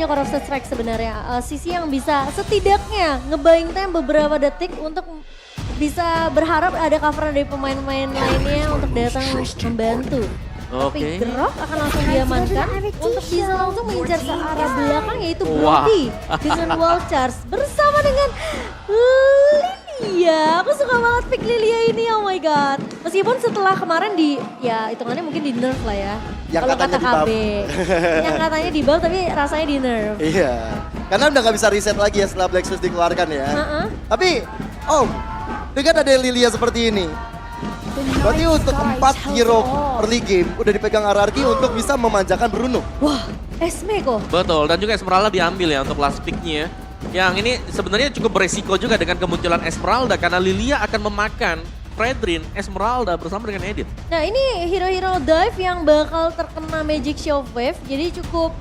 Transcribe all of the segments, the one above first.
sisinya Corrupted Strike sebenarnya. Sisi yang bisa setidaknya ngebaying time beberapa detik untuk bisa berharap ada cover dari pemain-pemain lainnya untuk datang membantu. Tapi Grok akan langsung diamankan untuk bisa langsung mengincar ke arah belakang yaitu Brody dengan wall charge bersama dengan Lilia. Aku suka banget pick Lilia ini, oh my god. Meskipun setelah kemarin ya hitungannya mungkin di nerf lah ya. Yang kalau katanya kata KB. Yang katanya di buff tapi rasanya di nerf. Iya, karena udah gak bisa reset lagi ya setelah Black Shoes dikeluarkan ya. Tapi, dengan ada Lilia seperti ini, berarti untuk 4 hero early game udah dipegang RRQ untuk bisa memanjakan Bruno. Wah, Esme kok. Betul, dan juga Esmeralda diambil ya untuk last pick-nya. Yang ini sebenarnya cukup beresiko juga dengan kemunculan Esmeralda karena Lilia akan memakan Fredrin, Esmeralda bersama dengan Edith. Nah ini hero-hero dive yang bakal terkena Magic Shockwave, jadi cukup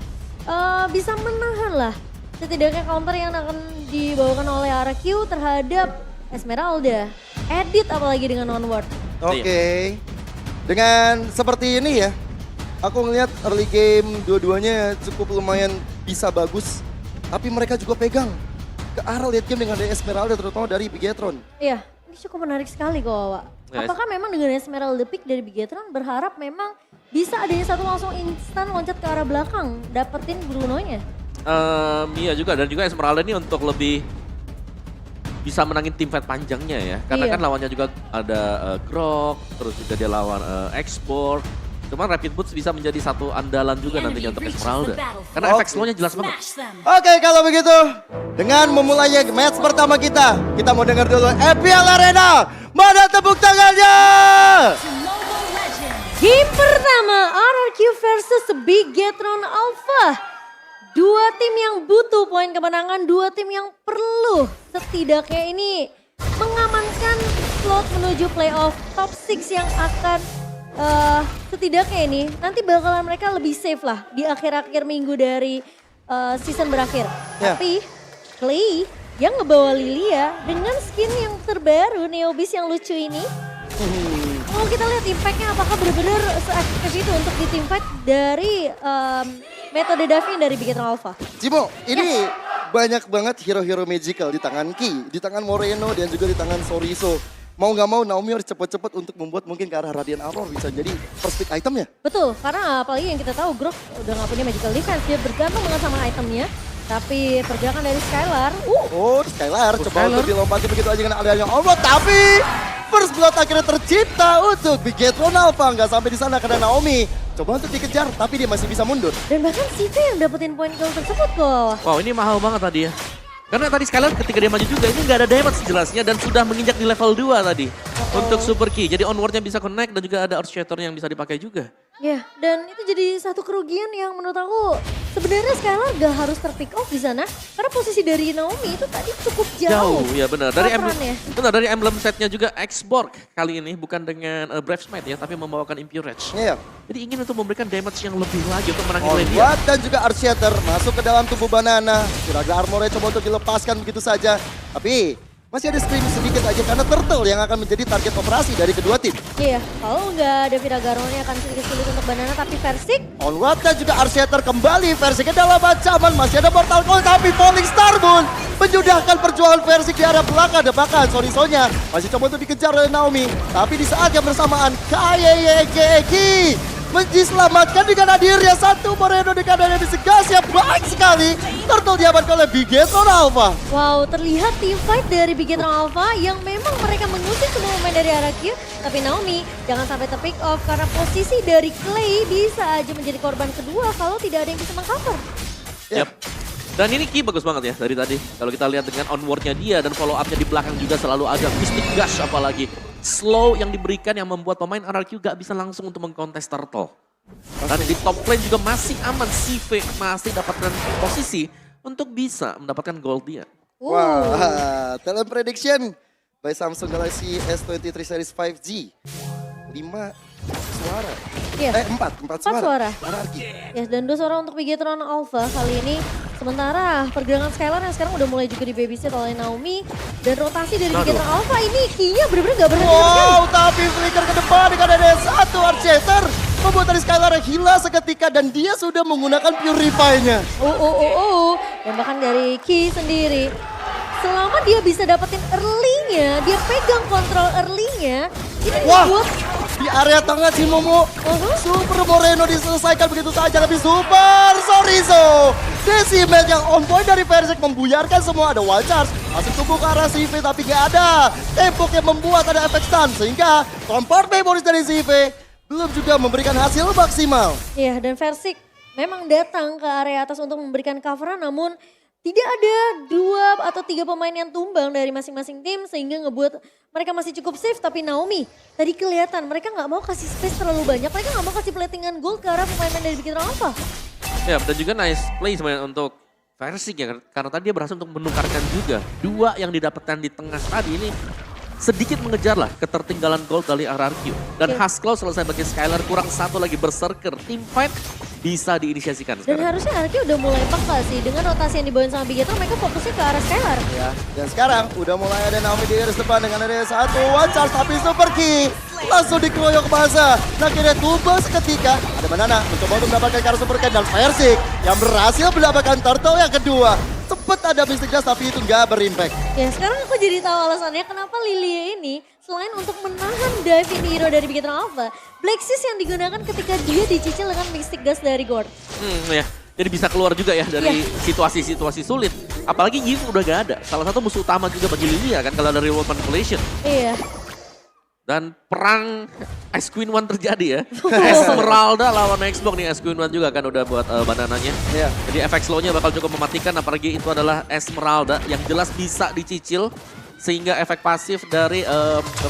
bisa menahan lah setidaknya counter yang akan dibawakan oleh RRQ terhadap Esmeralda. Edith apalagi dengan Onward. Oke. Dengan seperti ini ya, aku ngelihat early game dua-duanya cukup lumayan bisa bagus. Tapi mereka juga pegang ke arah late game dengan Esmeralda terutama dari Bigetron. Iya, ini cukup menarik sekali kok Wak. Yes. Apakah memang dengan Esmeralda pick dari Bigetron berharap memang bisa adanya satu langsung instan loncat ke arah belakang dapetin Bruno-nya? Iya juga, dan juga Esmeralda ini untuk lebih bisa menangin tim fight panjangnya ya. Karena kan lawannya juga ada Grok, terus juga dia lawan Export. Cuman Rapid Boots bisa menjadi satu andalan juga nantinya untuk Esmeralda. Karena efek slow-nya jelas banget. Oke, kalau begitu dengan memulainya match pertama kita mau dengar dulu EPL Arena. Mana tepuk tangannya? Game pertama RRQ versus Bigetron Alpha. Dua tim yang butuh poin kemenangan, dua tim yang perlu setidaknya ini mengamankan slot menuju playoff top 6 yang akan setidaknya ini nanti bakalan mereka lebih safe lah di akhir-akhir minggu dari season berakhir. Tapi Clay yang ngebawa Lilia dengan skin yang terbaru Neobis yang lucu ini. Kalau kita lihat impactnya apakah benar-benar se-efektif itu untuk di team fight dari metode diving dari Bigetron Alpha. Cimo, ini banyak banget hero-hero magical di tangan Ki, di tangan Moreno dan juga di tangan Soriso. Mau gak mau Naomi harus cepet-cepet untuk membuat mungkin ke arah Radiant Aurora bisa jadi first pick itemnya. Betul, karena apalagi yang kita tahu Grok udah gak punya magical defense, dia bergantung banget sama itemnya. Tapi pergerakan dari Skylar, Skylar coba untuk dilompati begitu aja dengan adanya Allah, tapi first blood akhirnya tercipta untuk Bigetron Alpha. Nggak sampai di sana karena Naomi coba untuk dikejar, tapi dia masih bisa mundur. Dan bahkan Siva yang dapetin poin kill tersebut kok. Wow, ini mahal banget tadi ya. Karena tadi Skylar ketika dia maju juga, ini nggak ada damage jelasnya dan sudah menginjak di level 2 tadi. Untuk Super Key, jadi onwardnya bisa connect dan juga ada Earth Shatter yang bisa dipakai juga. Ya, dan itu jadi satu kerugian yang menurut aku sebenarnya Skylar gak harus terpick off di sana. Karena posisi dari Naomi itu tadi cukup jauh. Ya benar. Dari emblem setnya juga X-Borg kali ini bukan dengan Brave Smite ya, tapi membawakan Impure Edge. Iya. Jadi ingin untuk memberikan damage yang lebih lagi untuk menangin Lady. Dan juga Earth Shatter masuk ke dalam tubuh Banana. Kira-kira armornya coba untuk dilepaskan begitu saja. Tapi masih ada scream sedikit aja karena Turtle yang akan menjadi target operasi dari kedua tim. Iya, kalau nggak ada Viragaronnya akan sedikit sulit untuk Banana, tapi Versik. Onward dan juga Earth Shatter kembali. Versik ke dalam ancaman, masih ada Mortal Coil tapi Falling Star Moon menyudahkan perjuangan Versik di arah belakang. Depakan Sorisonya masih coba untuk dikejar oleh Naomi. Tapi di saat yang bersamaan Kayeki diselamatkan dengan hadirnya satu Moreno dengan adanya disegas yang baik sekali. Turtle diamankan oleh Bigetron Alpha. Wow, terlihat team fight dari Bigetron Alpha yang memang mereka mengusir semua pemain dari RRQ. Tapi Naomi jangan sampai terpick off karena posisi dari Clay bisa aja menjadi korban kedua kalau tidak ada yang bisa mengcover. Yep. Dan ini Ki bagus banget ya dari tadi. Kalau kita lihat dengan onwardnya dia dan follow up-nya di belakang juga selalu ada. Mystic Gush apalagi. Slow yang diberikan yang membuat pemain RRQ gak bisa langsung untuk mengkontes Turtle. Dan di top lane juga masih aman. CV masih dapatkan posisi untuk bisa mendapatkan gold dia. Wah, talent prediction by Samsung Galaxy S23 Series 5G. 5 suara. Iya. 4 suara. RRQ. Ya, dan 2 suara untuk Bigetron Alpha kali ini. Sementara pergerakan Skylar yang sekarang udah mulai juga di babysit oleh Naomi. Dan rotasi dari Bigetron Alpha ini key-nya bener-bener gak berhenti. Wow, tapi flicker ke depan dengan ada satu Archer. membuat dari Skylar hilang seketika dan dia sudah menggunakan Purify-nya. Dan bahkan dari Ki sendiri, selama dia bisa dapetin early-nya, dia pegang kontrol early-nya, ini Wah, membuat di area tengah si Momo. Super Moreno diselesaikan begitu saja, tapi Super Sorizo. Decimate yang on point dari Verzik membuyarkan semua. Ada wild charge, masih tumbuh ke arah CV tapi gak ada. Tembok yang membuat ada efek stun, sehingga Comfort Memories dari CV belum juga memberikan hasil maksimal. ya, dan Verzik memang datang ke area atas untuk memberikan cover, namun tidak ada 2 atau 3 pemain yang tumbang dari masing-masing tim sehingga ngebuat mereka masih cukup safe. Tapi Naomi tadi kelihatan mereka nggak mau kasih space terlalu banyak, mereka nggak mau kasih platingan gold ke arah pemain-pemain dari Big Hero Alpha. Ya, dan juga nice play sebenarnya untuk Verzik ya, karena tadi dia berhasil untuk menukarkan juga 2 yang didapatkan di tengah tadi ini sedikit mengejar lah ketertinggalan gold dari RRQ. Dan Haskell selesai bagi Skylar, kurang 1 lagi berserker. Team fight bisa diinisiasikan Dan sekarang. harusnya RRQ udah mulai peka sih dengan rotasi yang dibawain sama Big Hero, mereka fokusnya ke arah Skylar. Ya, dan sekarang udah mulai ada Naomi di garis depan dengan ada satu one charge tapi Super Ki langsung dikeroyok masa. Nah, akhirnya tumbang seketika. Ada Banana mencoba untuk mendapatkan kartu Super Ken dan Verzik yang berhasil mendapatkan turtle yang kedua. Cepet ada Mystic Dust tapi itu nggak berimpact. Ya, sekarang aku jadi tahu alasannya kenapa Lilia ini selain untuk menahan dive ini hero dari Big Hero Alpha, Black Sis yang digunakan ketika dia dicicil dengan Mystic Dust dari Gord. Ya, jadi bisa keluar juga ya dari situasi-situasi sulit. Apalagi Yin udah gak ada. Salah satu musuh utama juga bagi Lilia kan kalau dari World Manipulation. Iya. Dan perang Ice Queen One terjadi ya. Esmeralda lawan Xbox nih, Ice Queen One juga kan udah buat bandananya. Iya. Jadi efek slow-nya bakal cukup mematikan, apalagi itu adalah Esmeralda yang jelas bisa dicicil. Sehingga efek pasif dari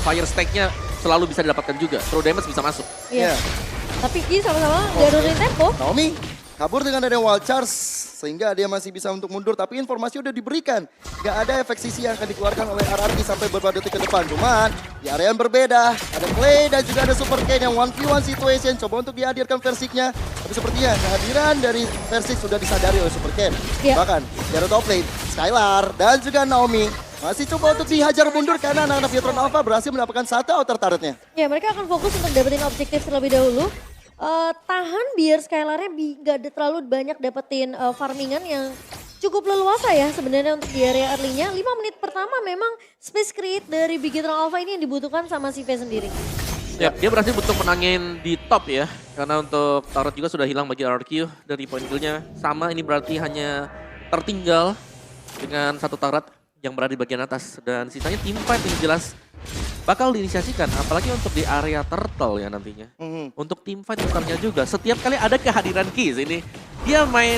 Fire Stack-nya selalu bisa didapatkan juga. Throw damage bisa masuk. Iya. Tapi Ki sama-sama gak nurunin tempo. Naomi kabur dengan ada wild charge sehingga dia masih bisa untuk mundur tapi informasi udah diberikan. Gak ada efek sisi yang akan dikeluarkan oleh RRQ sampai beberapa detik ke depan. Cuman di area yang berbeda ada Clay dan juga ada Super Ken yang 1v1 situation coba untuk dihadirkan Verziknya. Tapi sepertinya kehadiran dari Verzik sudah disadari oleh Super Ken. Iya. Bahkan di area top lane Skylar dan juga Naomi masih coba untuk dihajar mundur karena anak-anak Vietron Alpha berhasil mendapatkan satu outer turretnya. Ya, mereka akan fokus untuk dapetin objektif terlebih dahulu. Tahan biar Skylar-nya gak terlalu banyak dapetin farmingan yang cukup leluasa ya sebenarnya untuk di area early-nya. 5 menit pertama memang space create dari Big Hero Alpha ini yang dibutuhkan sama si V sendiri. Ya, dia berhasil untuk menangin di top ya. Karena untuk turret juga sudah hilang bagi RRQ dari point kill-nya. Sama, ini berarti hanya tertinggal dengan 1 turret yang berada di bagian atas. Dan sisanya team fight yang jelas bakal diinisiasikan. Apalagi untuk di area turtle ya nantinya. Untuk team fight besarnya juga. Setiap kali ada kehadiran Kiz ini, dia main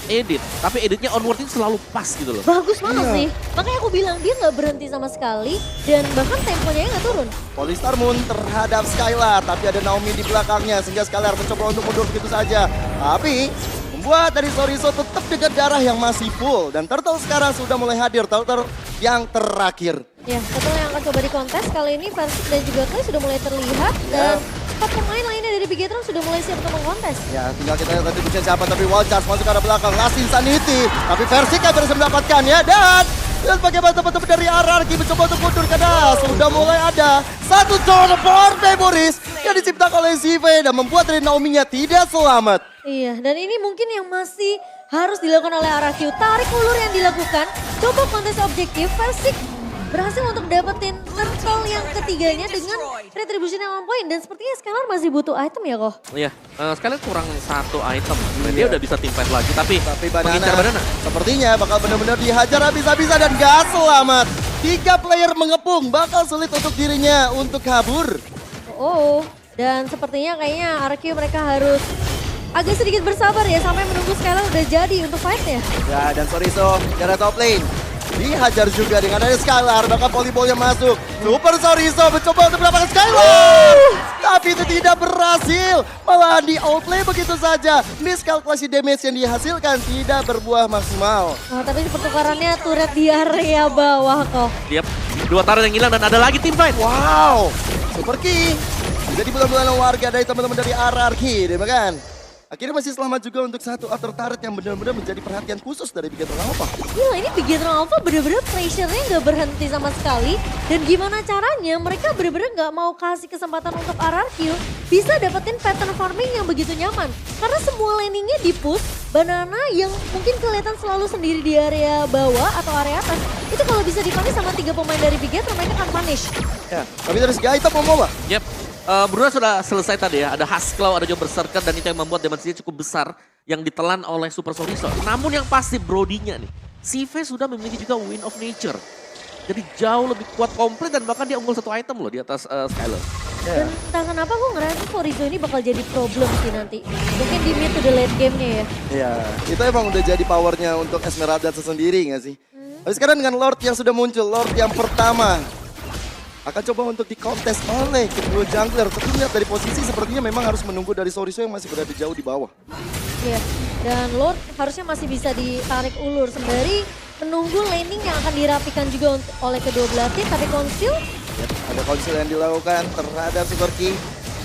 edit. Tapi editnya onward itu selalu pas gitu loh. Bagus banget sih. Makanya aku bilang dia gak berhenti sama sekali. Dan bahkan temponya gak turun. Polystar Moon terhadap Skylar, tapi ada Naomi di belakangnya sehingga Skylar mencoba untuk mundur begitu saja. Tapi membuat dari Sorizo tetap dengan darah yang masih full dan Turtle sekarang sudah mulai hadir, Turtle yang terakhir. Ya, Turtle yang akan coba dikontes kali ini Verzik dan juga Clay sudah mulai terlihat dan 4 pemain lainnya dari Big Hero sudah mulai siap untuk mengkontes. Ya, tinggal kita lihat tadi bisa siapa tapi Wild Charge masuk ke arah belakang, Last Insanity, tapi Verzik yang berhasil mendapatkan ya dan lihat bagaimana teman-teman dari RRQ mencoba untuk mundur karena sudah mulai ada satu Comfort Memories yang diciptakan oleh CV dan membuat dari Naomi-nya tidak selamat. Iya, dan ini mungkin yang masih harus dilakukan oleh RRQ. Tarik ulur yang dilakukan, coba kontes objektif, Verzik berhasil untuk dapetin turtle yang ketiganya dengan retribution yang on point. Dan sepertinya Skylar masih butuh item ya kok. Iya, sekalian kurang 1 item. Dia udah bisa team fight lagi, tapi mengincar Banana Banana. sepertinya bakal benar-benar dihajar habis-habisan dan gak selamat. 3 player mengepung, bakal sulit untuk dirinya untuk kabur. Dan sepertinya kayaknya RRQ mereka harus agak sedikit bersabar ya sampai menunggu Skylar udah jadi untuk fight-nya. Ya, dan Sorizo dari top lane dihajar juga dengan ada Skylar, bakal volleyballnya masuk. Super Sorizo mencoba untuk mendapatkan Skylar, tapi itu tidak berhasil. Malah di outplay begitu saja. Miskalkulasi damage yang dihasilkan tidak berbuah maksimal. Tapi pertukarannya turret di area bawah kok. Dia 2 turret yang hilang dan ada lagi team fight. Wow, Super Ki jadi bulan-bulan warga dari teman-teman dari RRQ, kan? Akhirnya masih selamat juga untuk satu outer turret yang benar-benar menjadi perhatian khusus dari Bigetron Alpha. Gila, ini Bigetron Alpha bener-bener pressure-nya nggak berhenti sama sekali. Dan gimana caranya mereka bener-bener nggak mau kasih kesempatan untuk RRQ bisa dapetin pattern farming yang begitu nyaman. Karena semua laningnya di-push, Banana yang mungkin kelihatan selalu sendiri di area bawah atau area atas. Itu kalau bisa dipunish sama 3 pemain dari Bigetron, mereka akan punish. Ya, tapi dari segi item mau lah. Yep. Bruna sudah selesai tadi ya, ada Husklaw, ada juga Berserker, dan itu yang membuat damage-nya cukup besar yang ditelan oleh Super Soriso. Namun yang pasti Brodinya nih, Sive sudah memiliki juga Wind of Nature. Jadi jauh lebih kuat komplit dan bahkan dia unggul 1 item loh di atas Skyler. Dan entah kenapa gue ngerasa Soriso ini bakal jadi problem sih nanti. Mungkin di mid to the late game-nya ya. Iya, itu emang udah jadi powernya untuk Esmeralda sendiri nggak sih? Tapi sekarang dengan Lord yang sudah muncul, Lord yang pertama akan coba untuk dikontes oleh kedua jungler. Tapi lihat dari posisi sepertinya memang harus menunggu dari Soriso yang masih berada jauh di bawah. Iya, dan Lord harusnya masih bisa ditarik ulur sembari menunggu laning yang akan dirapikan juga oleh kedua belah tim. Tapi Conceal, Ada konsil yang dilakukan terhadap Super Key.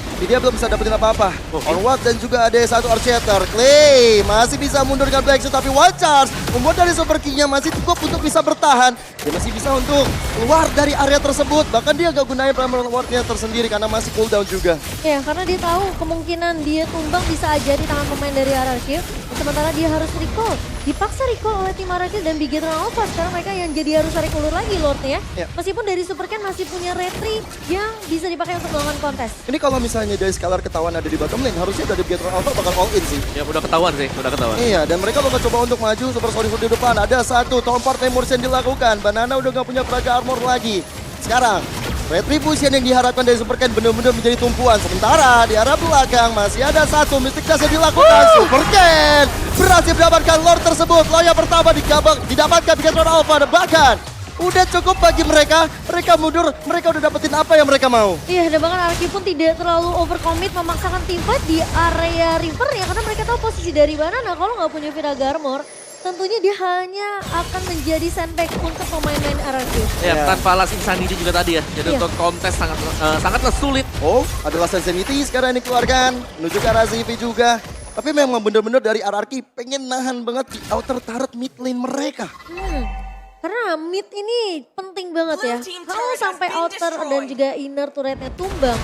Tapi dia belum bisa dapetin apa-apa. Onward dan juga ada satu Archeter. Clay masih bisa mundur dengan Black Shoot, tapi One Charge membuat dari Super King-nya masih cukup untuk bisa bertahan. Dia masih bisa untuk keluar dari area tersebut. Bahkan dia gak gunain Primal Ward-nya tersendiri karena masih cooldown juga. ya karena dia tahu kemungkinan dia tumbang bisa aja di tangan pemain dari RRQ. Sementara dia harus recall. Dipaksa recall oleh tim RRQ dan Bigetron Alpha. Sekarang mereka yang jadi harus tarik ulur lagi Lord-nya. Ya. Meskipun dari Super Ken masih punya retri yang bisa dipakai untuk melakukan kontes. Ini kalau misalnya dari Scalar ketahuan ada di bottom lane, harusnya dari Bigetron Alpha bakal all in sih. Ya udah ketahuan sih, udah ketahuan. Iya, dan mereka bakal coba untuk maju Super Soriso di depan. Ada satu Tompart Immersion dilakukan. Banana udah gak punya Praga Armor lagi. Sekarang Retribution yang diharapkan dari Super Ken benar-benar menjadi tumpuan. Sementara di arah belakang masih ada satu Mystic Dash yang dilakukan. Super Ken berhasil mendapatkan Lord tersebut. Lord yang pertama didapatkan Bigetron Alpha dan bahkan udah cukup bagi mereka. Mereka mundur, mereka udah dapetin apa yang mereka mau. Iya, dan bahkan RRQ pun tidak terlalu overcommit memaksakan tim fight di area river ya. Karena mereka tahu posisi dari Banana kalau nggak punya Viraga Armor. Tentunya dia hanya akan menjadi sandbag untuk pemain-pemain RRQ. Ya, Iya. tanpa alas Insanity juga tadi ya. Jadi Iya. untuk kontes sangatlah sulit. Oh, adalah Sensitivity sekarang dikeluarkan. Menuju ke arah CV juga. Tapi memang benar-benar dari RRQ pengen nahan banget di outer turret mid lane mereka. Karena mid ini penting banget ya. Kalau sampai outer dan juga inner turretnya tumbang,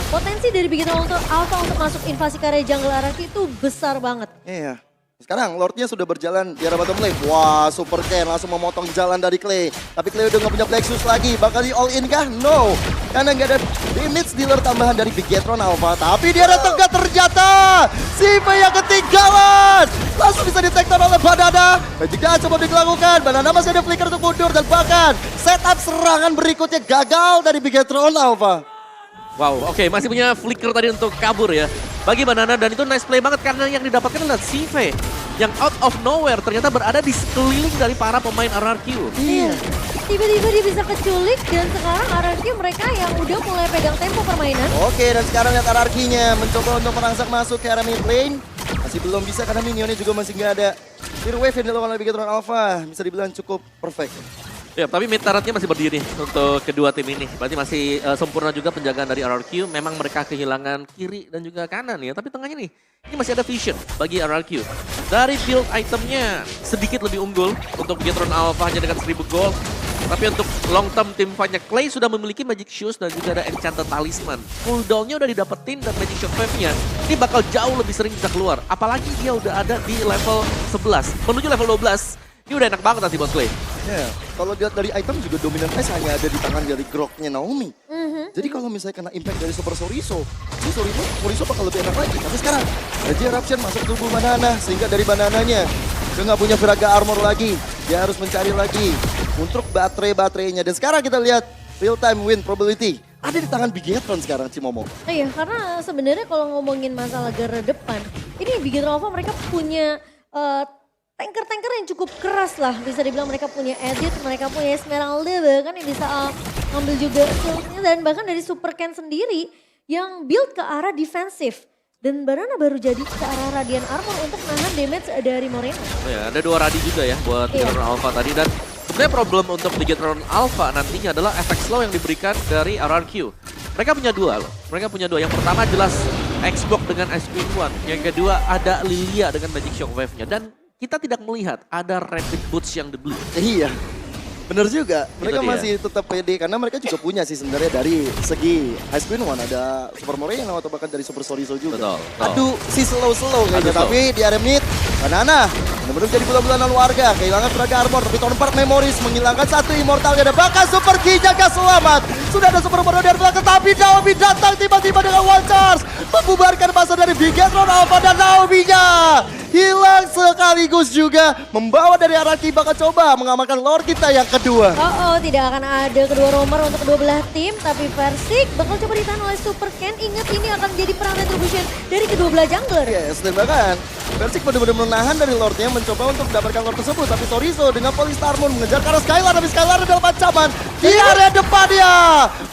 potensi dari Bigetron Alpha untuk masuk invasi ke area jungle RRQ itu besar banget. Iya. Sekarang Lordnya sudah berjalan di arah bottom lane. Wah, Super Ken langsung memotong jalan dari Clay. Tapi Clay udah gak punya Black Shoes lagi. Bakal di all in kah? No. Karena gak ada damage dealer tambahan dari Bigetron Alpha. Tapi dia datang gak ternyata. Sive yang ketinggalan. Langsung bisa di-take oleh Banana. Magic Dash coba dilakukan. Banana masih ada flicker untuk mundur. Dan bahkan setup serangan berikutnya gagal dari Bigetron Alpha. Wow, oke, masih punya flicker tadi untuk kabur ya. Bagi Banana, dan itu nice play banget karena yang didapatkan adalah Sive yang out of nowhere ternyata berada di sekeliling dari para pemain RRQ. Iya. Tiba-tiba dia bisa keculik dan sekarang RRQ mereka yang udah mulai pegang tempo permainan. Oke, dan sekarang lihat RRQ-nya mencoba untuk merangsak masuk ke arah mid lane. Masih belum bisa karena minionnya juga masih nggak ada. Fear Wave yang dilakukan oleh Bigetron Alpha bisa dibilang cukup perfect. Ya, tapi mid turretnya masih berdiri untuk kedua tim ini. Berarti masih sempurna juga penjagaan dari RRQ. Memang mereka kehilangan kiri dan juga kanan ya. Tapi tengahnya nih, ini masih ada vision bagi RRQ. Dari build itemnya sedikit lebih unggul untuk Bigetron Alpha hanya dengan 1000 gold. Tapi untuk long term team fight-nya, Clay sudah memiliki Magic Shoes dan juga ada Enchanted Talisman. Cooldown-nya udah didapetin dan Magic Shockwave-nya ini bakal jauh lebih sering bisa keluar. Apalagi dia udah ada di level 11, menuju level 12. Ini udah enak banget nanti buat Clay. Ya, kalau lihat dari item juga dominan ice hanya ada di tangan dari Groknya Naomi. Jadi kalau misalnya kena impact dari Super Soriso, ini Soriso bakal lebih enak lagi. Tapi sekarang, Reggie Eruption masuk tubuh Banana, sehingga dari Banananya dia nggak punya Viraga Armor lagi. Dia harus mencari lagi untuk baterai-baterainya. Dan sekarang kita lihat real time win probability ada di tangan Bigetron sekarang, Cimomo. Iya, karena sebenarnya kalau ngomongin masalah garda depan, ini Bigetron Alpha mereka punya tanker-tanker yang cukup keras lah. Bisa dibilang mereka punya Edit, mereka punya Esmeralda bahkan yang bisa ngambil juga skillsnya. Dan bahkan dari Super Ken sendiri yang build ke arah defensif. Dan Banana baru jadi ke arah Radiant Armor untuk nahan damage dari Moreno. Oh ya, ada 2 radi juga ya buat Iya. Bigetron Alpha tadi. Dan sebenarnya problem untuk Bigetron Alpha nantinya adalah efek slow yang diberikan dari RRQ. Mereka punya 2 loh. Mereka punya 2. Yang pertama jelas Xbox dengan Ice Queen One. Yang kedua ada Lilia dengan Magic Shockwave-nya. Dan kita tidak melihat ada Rapid Boots yang dibeli. Iya, bener juga. Mereka dia. masih tetap pede karena mereka juga punya sih sebenarnya dari segi Ice Queen One ada Super Moreno atau bahkan dari Super Sorizo juga. Betul. Aduh, si slow kayaknya. Aduh, slow. Tapi di area mid, Banana benar-benar jadi bulan-bulanan warga. Kehilangan tenaga armor, tapi tahun part Memories menghilangkan satu immortal. Ada bahkan Super Ki jaga selamat. Sudah ada Super Moreno dari belakang, tapi Naomi datang tiba-tiba dengan one charge. Membubarkan masa dari Bigetron Alpha dan Naomi-nya hilang sekaligus juga membawa dari RRQ bakal coba mengamankan lore kita yang kedua. Tidak akan ada kedua romer untuk kedua belah tim, tapi Versik bakal coba ditahan oleh Super Ken. Ingat ini akan jadi perang retribution dari kedua belah jungler. Yes, dan bahkan Versik benar-benar menahan dari lordnya mencoba untuk mendapatkan lord tersebut, tapi Sorizo dengan Polystar Moon mengejar ke arah Skylar, tapi Skylar adalah ancaman di area depannya.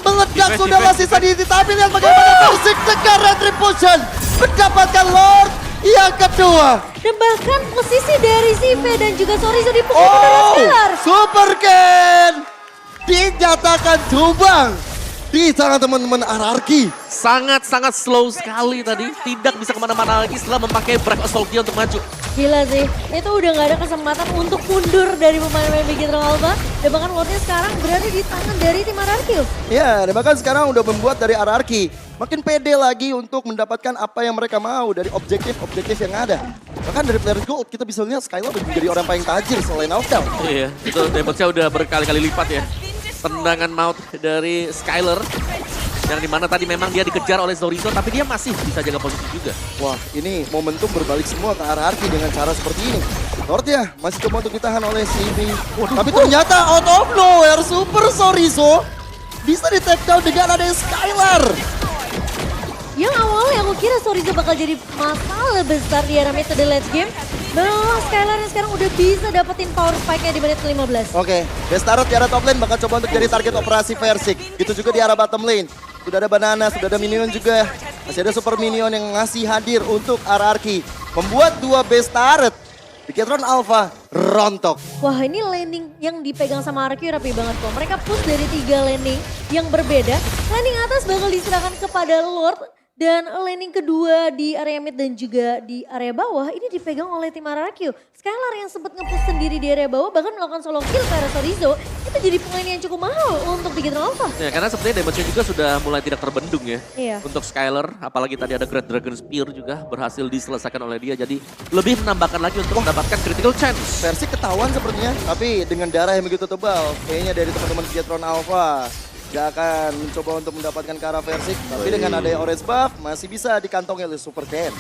Meledak sudahlah sisa di tapi lihat bagaimana Versik cegah retribution mendapatkan lord yang kedua. Dan bahkan posisi dari Sive dan juga Sorizo dipukul oleh Skylar. Super Ken dinyatakan tumbang di tangan teman-teman RRQ. Sangat-sangat slow sekali tadi. Tidak bisa kemana-mana lagi setelah memakai Brave Assault dia untuk maju. Gila sih, itu udah gak ada kesempatan untuk mundur dari pemain-pemain Bigetron Alpha. Dan bahkan lordnya sekarang berada di tangan dari tim RRQ. Ya, dan bahkan sekarang udah membuat dari RRQ makin pede lagi untuk mendapatkan apa yang mereka mau dari objektif-objektif yang ada. Bahkan dari player gold kita bisa lihat Skylar menjadi orang paling tajir selain Outdown. Iya, itu damage-nya udah berkali-kali lipat ya. Tendangan maut dari Skylar. Yang dimana tadi memang dia dikejar oleh Sorizo, tapi dia masih bisa jaga posisi juga. Wah, ini momentum berbalik semua ke RRQ dengan cara seperti ini. Lordnya masih coba untuk ditahan oleh CV. Tapi ternyata out of nowhere Super Sorizo bisa di-take down dengan ada Skylar. Yang awalnya aku kira Sorizo bakal jadi masalah besar di era metode late game. Malah Skylar yang sekarang udah bisa dapetin power spike-nya di menit ke-15. Oke, Destarot di arah top lane bakal coba untuk jadi target operasi Versik. Gitu juga di arah bottom lane. Sudah ada Banana, sudah ada Minion juga. Masih ada Super Minion yang ngasih hadir untuk RRQ. Membuat dua base turret. Bigetron Alpha rontok. Wah, ini landing yang dipegang sama RRQ rapi banget kok. Mereka push dari 3 landing yang berbeda. Landing atas bakal diserahkan kepada Lord. Dan landing kedua di area mid dan juga di area bawah ini dipegang oleh tim RRQ. Skylar yang sempat nge-push sendiri di area bawah bahkan melakukan solo kill ke arah Sorizo. Itu jadi pemain yang cukup mahal untuk Bigetron Alpha. Ya, karena sepertinya damage-nya juga sudah mulai tidak terbendung ya. Iya. Untuk Skylar, apalagi tadi ada Great Dragon Spear juga berhasil diselesaikan oleh dia. Jadi lebih menambahkan lagi untuk mendapatkan critical chance. Versik ketahuan sepertinya. Tapi dengan darah yang begitu tebal. Kayaknya dari teman-teman Bigetron Alpha. Gak akan mencoba untuk mendapatkan ke arah Versik. Tapi dengan adanya orange buff masih bisa dikantongi oleh Super Ken.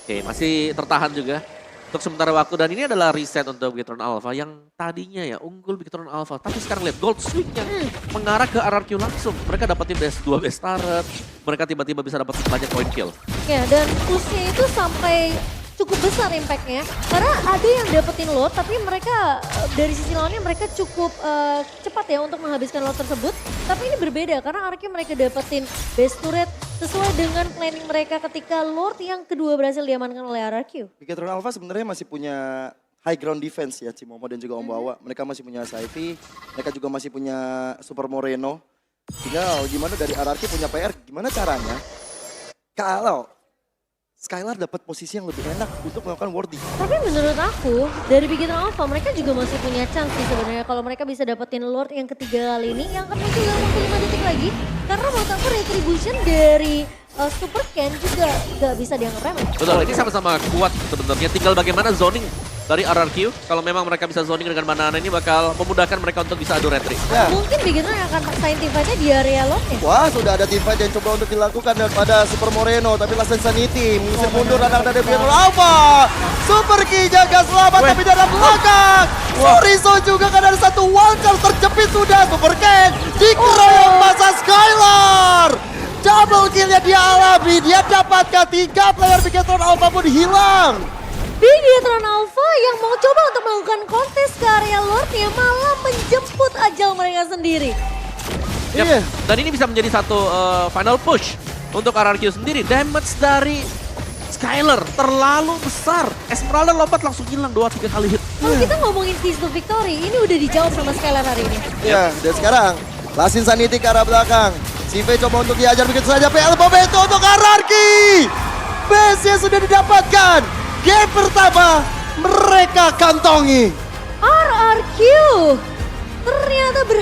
Oke, masih tertahan juga untuk sementara waktu. Dan ini adalah reset untuk Bigetron Alpha yang tadinya ya unggul Bigetron Alpha. Tapi sekarang lihat gold swing-nya mengarah ke RRQ langsung. Mereka dapetin base 2 base turret. Mereka tiba-tiba bisa dapetin banyak point kill. Ya, dan pushnya itu sampai cukup besar impact-nya. Karena ada yang dapetin load, tapi mereka dari sisi lawannya mereka cukup cepat ya untuk menghabiskan load tersebut. Tapi ini berbeda karena RRQ mereka dapetin base turret sesuai dengan planning mereka ketika Lord yang kedua berhasil diamankan oleh RRQ. Bigetron Alpha sebenarnya masih punya high ground defense ya, Cimomo dan juga Om Bawa. Mereka masih punya Saifi, mereka juga masih punya Super Moreno. Tinggal gimana dari RRQ punya PR, gimana caranya kalau Skylar dapat posisi yang lebih enak untuk melakukan warding. Tapi menurut aku, dari Bigetron Alpha mereka juga masih punya chance sih sebenarnya kalau mereka bisa dapetin Lord yang ketiga kali ini yang akan muncul dalam waktu 5 detik lagi. Karena menurut aku retribution dari Super Ken juga gak bisa dianggap remeh. Betul, ini sama-sama kuat sebenarnya. Tinggal bagaimana zoning dari RRQ. Kalau memang mereka bisa zoning dengan Banana ini bakal memudahkan mereka untuk bisa adu retri. Ya. Mungkin Bigetron yang akan paksain tim fight-nya di area Lordnya. Wah, sudah ada tim fight yang coba untuk dilakukan daripada Super Moreno. Tapi Last Insanity mengusir mundur anak dari Bigetron Alpha. Super Ki jaga selamat tapi dari belakang. Sorizo juga kan ada satu walker terjepit sudah. Super Ken dikeroyok masa Skylar. Double kill-nya dia alami. Dia dapatkan 3 player Bigetron Alpha pun hilang. Bigetron Alpha yang mau coba untuk melakukan kontes ke area Lordnya malah menjemput ajal mereka sendiri. Yap. Iya. Dan ini bisa menjadi satu final push untuk RRQ sendiri. Damage dari Skylar terlalu besar. Esmeralda lompat langsung hilang 2-3 kali hit. Kalau kita ngomongin keys to victory, ini udah dijawab sama Skylar hari ini. Ya, dan sekarang Last Insanity ke arah belakang. CV coba untuk diajar begitu saja. PL Bobeto untuk RRQ. base yang sudah didapatkan. Game pertama mereka kantongi. RRQ ternyata